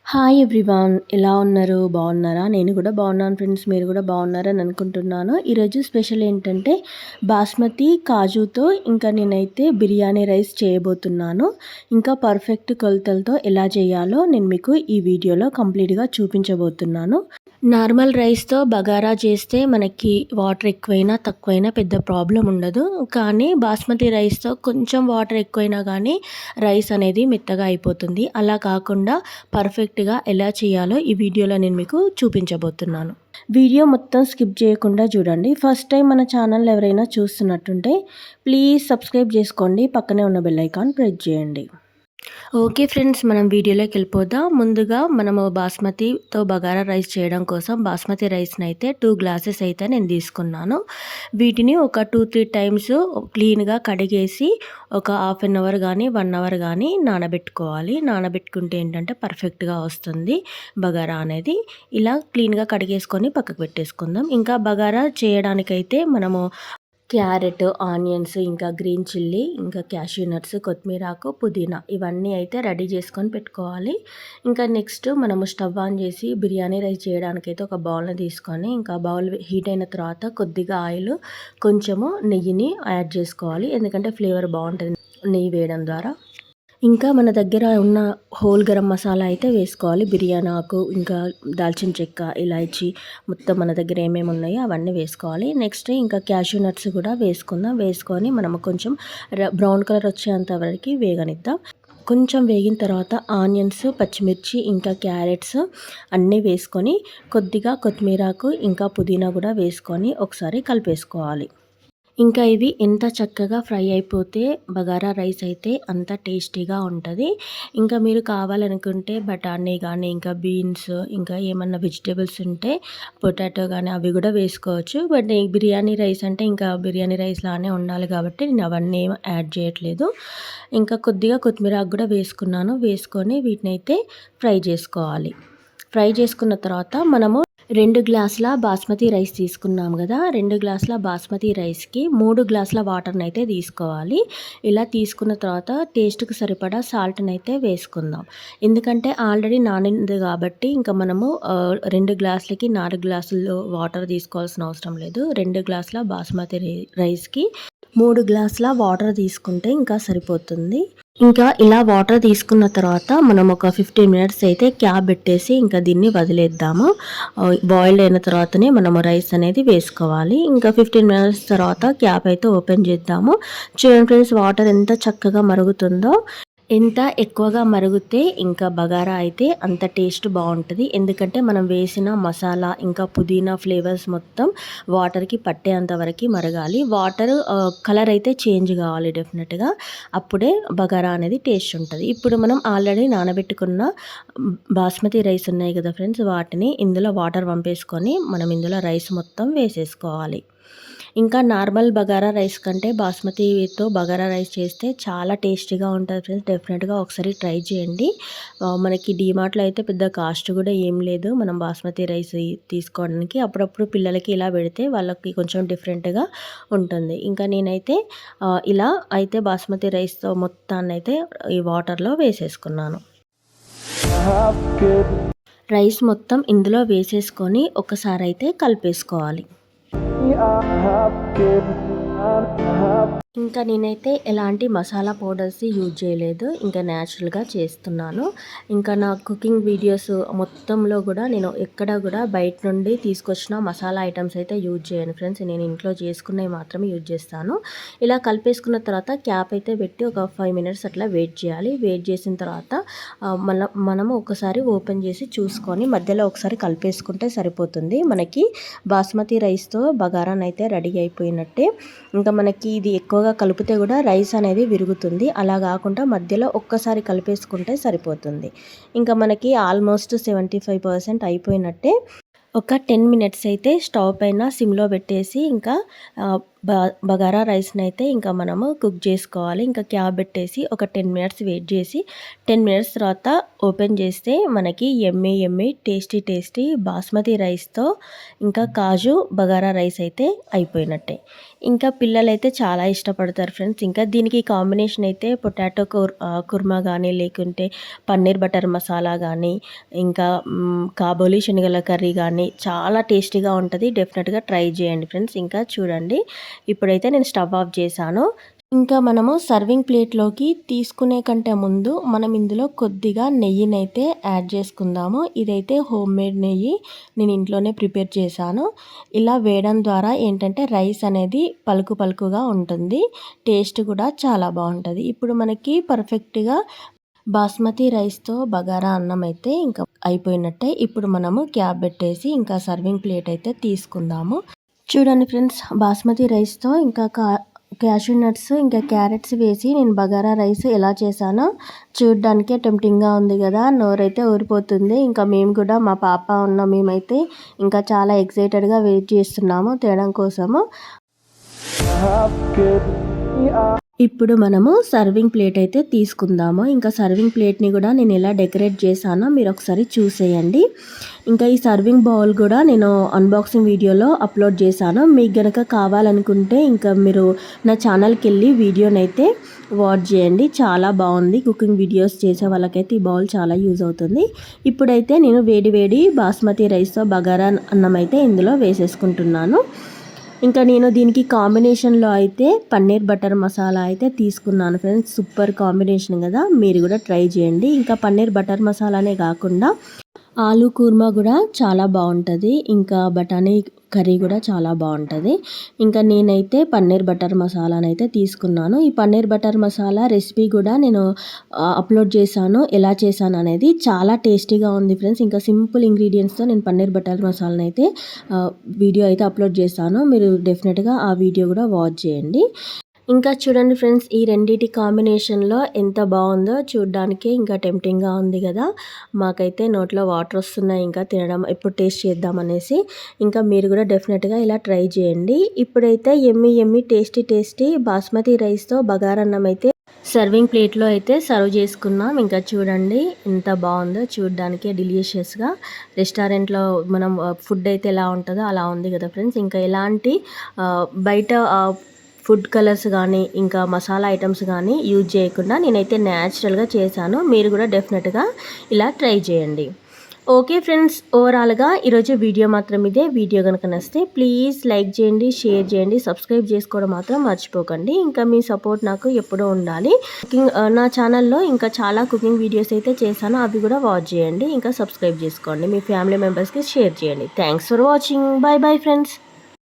Hi everyone, ఎలా ఉన్నారు? బాగున్నారా? నేను కూడా బాగున్నాను ఫ్రెండ్స్. మీరు కూడా బాగున్నారని అనుకుంటున్నాను. ఈరోజు స్పెషల్ ఏంటంటే బాస్మతి కాజుతో ఇంకా నేనైతే బిర్యానీ రైస్ చేయబోతున్నాను. ఇంకా పర్ఫెక్ట్ కొలతలతో ఎలా చేయాలో నేను మీకు ఈ వీడియోలో కంప్లీట్గా చూపించబోతున్నాను. నార్మల్ రైస్‌తో బగారా చేస్తే మనకి వాటర్ ఎక్కువైనా, తక్కువైనా పెద్ద ప్రాబ్లమ్ ఉండదు. కానీ బాస్మతి రైస్‌తో కొంచెం వాటర్ ఎక్కువైనా గానీ రైస్ అనేది మెత్తగా అయిపోతుంది. అలా కాకుండా పర్ఫెక్ట్‌గా ఎలా చేయాలో ఈ వీడియోలో నేను మీకు చూపించబోతున్నాను. వీడియో మొత్తం స్కిప్ చేయకుండా చూడండి. ఫస్ట్ టైం మన ఛానల్ ఎవరైనా చూస్తున్నట్టుంటే ప్లీజ్ సబ్స్క్రైబ్ చేసుకోండి. పక్కనే ఉన్న బెల్ ఐకాన్ ప్రెస్ చేయండి. ఓకే ఫ్రెండ్స్, మనం వీడియోలోకి వెళ్ళిపోదాం. ముందుగా మనము బాస్మతితో బగారా రైస్ చేయడం కోసం బాస్మతి రైస్ని అయితే 2 గ్లాసెస్ అయితే నేను తీసుకున్నాను. వీటిని ఒక 2-3 టైమ్స్ క్లీన్గా కడిగేసి ఒక హాఫ్ అన్ అవర్ కానీ 1 అవర్ కానీ నానబెట్టుకోవాలి. నానబెట్టుకుంటే ఏంటంటే పర్ఫెక్ట్గా వస్తుంది బగారా అనేది. ఇలా క్లీన్గా కడిగేసుకొని పక్కకు పెట్టేసుకుందాం. ఇంకా బగారా చేయడానికైతే మనము క్యారెట్, ఆనియన్స్, ఇంకా గ్రీన్ చిల్లీ, ఇంకా క్యాష్యూ నట్స్, కొత్తిమీరాకు, పుదీనా ఇవన్నీ అయితే రెడీ చేసుకొని పెట్టుకోవాలి. ఇంకా నెక్స్ట్ మనము స్టవ్ ఆన్ చేసి బిర్యానీ రైస్ చేయడానికైతే ఒక బౌల్ని తీసుకొని ఇంకా బౌల్ హీట్ అయిన తర్వాత కొద్దిగా ఆయిల్, కొంచెము నెయ్యిని యాడ్ చేసుకోవాలి. ఎందుకంటే ఫ్లేవర్ బాగుంటుంది నెయ్యి వేయడం ద్వారా. ఇంకా మన దగ్గర ఉన్న హోల్ గరం మసాలా అయితే వేసుకోవాలి. బిర్యానీ ఆకు, ఇంకా దాల్చిన చెక్క, ఇలాచీ మొత్తం మన దగ్గర ఏమేమి ఉన్నాయో అవన్నీ వేసుకోవాలి. నెక్స్ట్ ఇంకా క్యాష్యూ నట్స్ కూడా వేసుకుందాం. వేసుకొని మనము కొంచెం బ్రౌన్ కలర్ వచ్చేంత వరకు వేగనిద్దాం. కొంచెం వేగిన తర్వాత ఆనియన్స్, పచ్చిమిర్చి, ఇంకా క్యారెట్స్ అన్నీ వేసుకొని కొద్దిగా కొత్తిమీరాకు, ఇంకా పుదీనా కూడా వేసుకొని ఒకసారి కలిపేసుకోవాలి. ఇంకా ఇవి ఎంత చక్కగా ఫ్రై అయిపోతే బగారా రైస్ అయితే అంత టేస్టీగా ఉంటుంది. ఇంకా మీరు కావాలనుకుంటే బఠానీ కానీ, ఇంకా బీన్స్, ఇంకా ఏమన్నా వెజిటేబుల్స్ ఉంటే పొటాటో కానీ అవి కూడా వేసుకోవచ్చు. బట్ ఈ బిర్యానీ రైస్ అంటే ఇంకా బిర్యానీ రైస్ లానే ఉండాలి కాబట్టి నేను అవన్నీ యాడ్ చేయట్లేదు. ఇంకా కొద్దిగా కొత్తిమీర ఆకు కూడా వేసుకున్నాను. వేసుకొని వీటిని అయితే ఫ్రై చేసుకోవాలి. ఫ్రై చేసుకున్న తర్వాత మనము 2 గ్లాసుల బాస్మతి రైస్ తీసుకున్నాం కదా, 2 గ్లాసుల బాస్మతి రైస్కి 3 గ్లాసుల వాటర్ని అయితే తీసుకోవాలి. ఇలా తీసుకున్న తర్వాత టేస్ట్కి సరిపడా సాల్ట్ని అయితే వేసుకుందాం. ఎందుకంటే ఆల్రెడీ నానింది కాబట్టి ఇంకా మనము 2 గ్లాసులకి 4 గ్లాసులు వాటర్ తీసుకోవాల్సిన అవసరం లేదు. 2 గ్లాసుల బాస్మతి రైస్కి 3 గ్లాసుల వాటర్ తీసుకుంటే ఇంకా సరిపోతుంది. ఇంకా ఇలా వాటర్ తీసుకున్న తర్వాత మనం ఒక 15 మినిట్స్ అయితే క్యాప్ పెట్టేసి ఇంకా దీన్ని వదిలేద్దాము. బాయిల్ అయిన తర్వాతనే మనము రైస్ అనేది వేసుకోవాలి. ఇంకా 15 మినిట్స్ తర్వాత క్యాప్ అయితే ఓపెన్ చేద్దాము. చూడండి ఫ్రెండ్స్, వాటర్ ఎంత చక్కగా మరుగుతుందో. ఎంత ఎక్కువగా మరిగితే ఇంకా బగారా అయితే అంత టేస్ట్ బాగుంటుంది. ఎందుకంటే మనం వేసిన మసాలా, ఇంకా పుదీనా ఫ్లేవర్స్ మొత్తం వాటర్కి పట్టేంత వరకు మరగాలి. వాటర్ కలర్ అయితే చేంజ్ కావాలి డెఫినెట్గా. అప్పుడే బగారా అనేది టేస్ట్ ఉంటుంది. ఇప్పుడు మనం ఆల్రెడీ నానబెట్టుకున్న బాస్మతి రైస్ ఉన్నాయి కదా ఫ్రెండ్స్, వాటిని ఇందులో వాటర్ పంపేసుకొని మనం ఇందులో రైస్ మొత్తం వేసేసుకోవాలి. ఇంకా నార్మల్ బగారా రైస్ కంటే బాస్మతితో బగారా రైస్ చేస్తే చాలా టేస్టీగా ఉంటుంది ఫ్రెండ్స్. డెఫినెట్గా ఒకసారి ట్రై చేయండి. మనకి డీమార్ట్లో అయితే పెద్ద కాస్ట్ కూడా ఏం లేదు మనం బాస్మతి రైస్ తీసుకోవడానికి. అప్పుడప్పుడు పిల్లలకి ఇలా పెడితే వాళ్ళకి కొంచెం డిఫరెంట్గా ఉంటుంది. ఇంకా నేనైతే ఇలా అయితే బాస్మతి రైస్తో మొత్తాన్ని అయితే ఈ వాటర్లో వేసేసుకున్నాను. రైస్ మొత్తం ఇందులో వేసేసుకొని ఒకసారి అయితే కలిపేసుకోవాలి. ఇంకా నేనైతే ఎలాంటి మసాలా పౌడర్స్ యూజ్ చేయలేదు. ఇంకా న్యాచురల్గా చేస్తున్నాను. ఇంకా నా కుకింగ్ వీడియోస్ మొత్తంలో కూడా నేను ఎక్కడ కూడా బయట నుండి తీసుకొచ్చిన మసాలా ఐటమ్స్ అయితే యూజ్ చేయను ఫ్రెండ్స్. నేను ఇంట్లో చేసుకున్నవి మాత్రమే యూజ్ చేస్తాను. ఇలా కలిపేసుకున్న తర్వాత క్యాప్ అయితే పెట్టి ఒక 5 మినిట్స్ అట్లా వెయిట్ చేయాలి. వెయిట్ చేసిన తర్వాత మనము ఒకసారి ఓపెన్ చేసి చూసుకొని మధ్యలో ఒకసారి కలిపేసుకుంటే సరిపోతుంది. మనకి బాస్మతి రైస్తో బగారాన్ అయితే రెడీ అయిపోయినట్టే. ఇంకా మనకి ఇది ఎక్కువగా కలిపితే కూడా రైస్ అనేది విరుగుతుంది. అలా కాకుండా మధ్యలో ఒక్కసారి కలిపేసుకుంటే సరిపోతుంది. ఇంకా మనకి ఆల్మోస్ట్ 75% అయిపోయినట్టే. ఒక 10 మినిట్స్ అయితే స్టవ్ పైన సిమ్లో పెట్టేసి ఇంకా బగారా రైస్ని అయితే ఇంకా మనము కుక్ చేసుకోవాలి. ఇంకా క్యాప్ పెట్టేసి ఒక 10 మినిట్స్ వెయిట్ చేసి 10 మినిట్స్ తర్వాత ఓపెన్ చేస్తే మనకి యమ్మీ యమ్మీ టేస్టీ టేస్టీ బాస్మతి రైస్తో ఇంకా కాజు బగారా రైస్ అయితే అయిపోయినట్టే. ఇంకా పిల్లలైతే చాలా ఇష్టపడతారు ఫ్రెండ్స్. ఇంకా దీనికి కాంబినేషన్ అయితే పొటాటో కుర్మా కానీ, లేకుంటే పన్నీర్ బటర్ మసాలా కానీ, ఇంకా కాబోలి శనగల కర్రీ కానీ చాలా టేస్టీగా ఉంటుంది. డెఫినెట్గా ట్రై చేయండి ఫ్రెండ్స్. ఇంకా చూడండి, ఇప్పుడైతే నేను స్టవ్ ఆఫ్ చేశాను. ఇంకా మనము సర్వింగ్ ప్లేట్లోకి తీసుకునే కంటే ముందు మనం ఇందులో కొద్దిగా నెయ్యినైతే యాడ్ చేసుకుందాము. ఇదైతే హోమ్ మేడ్ నెయ్యి, నేను ఇంట్లోనే ప్రిపేర్ చేశాను. ఇలా వేయడం ద్వారా ఏంటంటే రైస్ అనేది పలుకు పలుకుగా ఉంటుంది, టేస్ట్ కూడా చాలా బాగుంటుంది. ఇప్పుడు మనకి పర్ఫెక్ట్గా బాస్మతి రైస్తో బగారా అన్నం అయితే ఇంకా అయిపోయినట్టే. ఇప్పుడు మనము క్యాప్ పెట్టేసి ఇంకా సర్వింగ్ ప్లేట్ అయితే తీసుకుందాము. చూడండి ఫ్రెండ్స్, బాస్మతి రైస్తో ఇంకా క్యాషూ నట్స్ ఇంకా క్యారెట్స్ వేసి నేను బగారా రైస్ ఎలా చేశానో చూడడానికే టెంప్టింగ్గా ఉంది కదా, నోరైతే ఊరిపోతుంది. ఇంకా మేము కూడా మా పాప ఉన్న మేమైతే ఇంకా చాలా ఎక్సైటెడ్గా వెయిట్ చేస్తున్నాము తినడం కోసము. ఇప్పుడు మనము సర్వింగ్ ప్లేట్ అయితే తీసుకుందాము. ఇంకా సర్వింగ్ ప్లేట్ని కూడా నేను ఎలా డెకరేట్ చేశానో మీరు ఒకసారి చూసేయండి. ఇంకా ఈ సర్వింగ్ బౌల్ కూడా నేను అన్బాక్సింగ్ వీడియోలో అప్లోడ్ చేశాను. మీకు గనక కావాలనుకుంటే ఇంకా మీరు నా ఛానల్కి వెళ్ళి వీడియోనైతే వాచ్ చేయండి. చాలా బాగుంది. కుకింగ్ వీడియోస్ చేసే వాళ్ళకైతే ఈ బౌల్ చాలా యూజ్ అవుతుంది. ఇప్పుడైతే నేను వేడి వేడి బాస్మతి రైస్తో బగారా అన్నం అయితే ఇందులో వేసేసుకుంటున్నాను. ఇంకా నేను దీనికి కాంబినేషన్లో అయితే పన్నీర్ బటర్ మసాలా అయితే తీసుకున్నాను ఫ్రెండ్స్. సూపర్ కాంబినేషన్ కదా, మీరు కూడా ట్రై చేయండి. ఇంకా పన్నీర్ బటర్ మసాలానే కాకుండా ఆలూ కుర్మా కూడా చాలా బాగుంటుంది. ఇంకా బఠానీ కర్రీ కూడా చాలా బాగుంటుంది. ఇంకా నేనైతే పన్నీర్ బటర్ మసాలానైతే తీసుకున్నాను. ఈ పన్నీర్ బటర్ మసాలా రెసిపీ కూడా నేను అప్లోడ్ చేశాను. ఎలా చేశాను అనేది చాలా టేస్టీగా ఉంది ఫ్రెండ్స్. ఇంకా సింపుల్ ఇంగ్రీడియంట్స్తో నేను పన్నీర్ బటర్ మసాలాని అయితే వీడియో అయితే అప్లోడ్ చేశాను. మీరు డెఫినెట్గా ఆ వీడియో కూడా వాచ్ చేయండి. ఇంకా చూడండి ఫ్రెండ్స్, ఈ రెండిటి కాంబినేషన్లో ఎంత బాగుందో చూడడానికే ఇంకా టెంప్టింగ్గా ఉంది కదా. మాకైతే నోట్లో వాటర్ వస్తున్నాయి ఇంకా తినడం ఎప్పుడు టేస్ట్ చేద్దామనేసి. ఇంకా మీరు కూడా డెఫినెట్గా ఇలా ట్రై చేయండి. ఇప్పుడైతే యమ్మీ యమ్మీ టేస్టీ టేస్టీ బాస్మతి రైస్తో బగారన్నం అయితే సర్వింగ్ ప్లేట్లో అయితే సర్వ్ చేసుకున్నాం. ఇంకా చూడండి ఎంత బాగుందో, చూడడానికే డెలిషియస్గా రెస్టారెంట్లో మనం ఫుడ్ అయితే ఎలా ఉంటుందో అలా ఉంది కదా ఫ్రెండ్స్. ఇంకా ఎలాంటి బయట ఫుడ్ కలర్స్ కానీ ఇంకా మసాలా ఐటమ్స్ కానీ యూజ్ చేయకుండా నేనైతే న్యాచురల్గా చేశాను. మీరు కూడా డెఫినెట్గా ఇలా ట్రై చేయండి. ఓకే ఫ్రెండ్స్, ఓవరాల్గా ఈరోజు వీడియో మాత్రం ఇదే. వీడియో కనుక నచ్చితే ప్లీజ్ లైక్ చేయండి, షేర్ చేయండి, సబ్స్క్రైబ్ చేసుకోవడం మాత్రం మర్చిపోకండి. ఇంకా మీ సపోర్ట్ నాకు ఎప్పుడూ ఉండాలి. నా ఛానల్లో ఇంకా చాలా కుకింగ్ వీడియోస్ అయితే చేశాను, అవి కూడా వాచ్ చేయండి. ఇంకా సబ్స్క్రైబ్ చేసుకోండి, మీ ఫ్యామిలీ మెంబర్స్కి షేర్ చేయండి. Thanks for watching. Bye bye friends.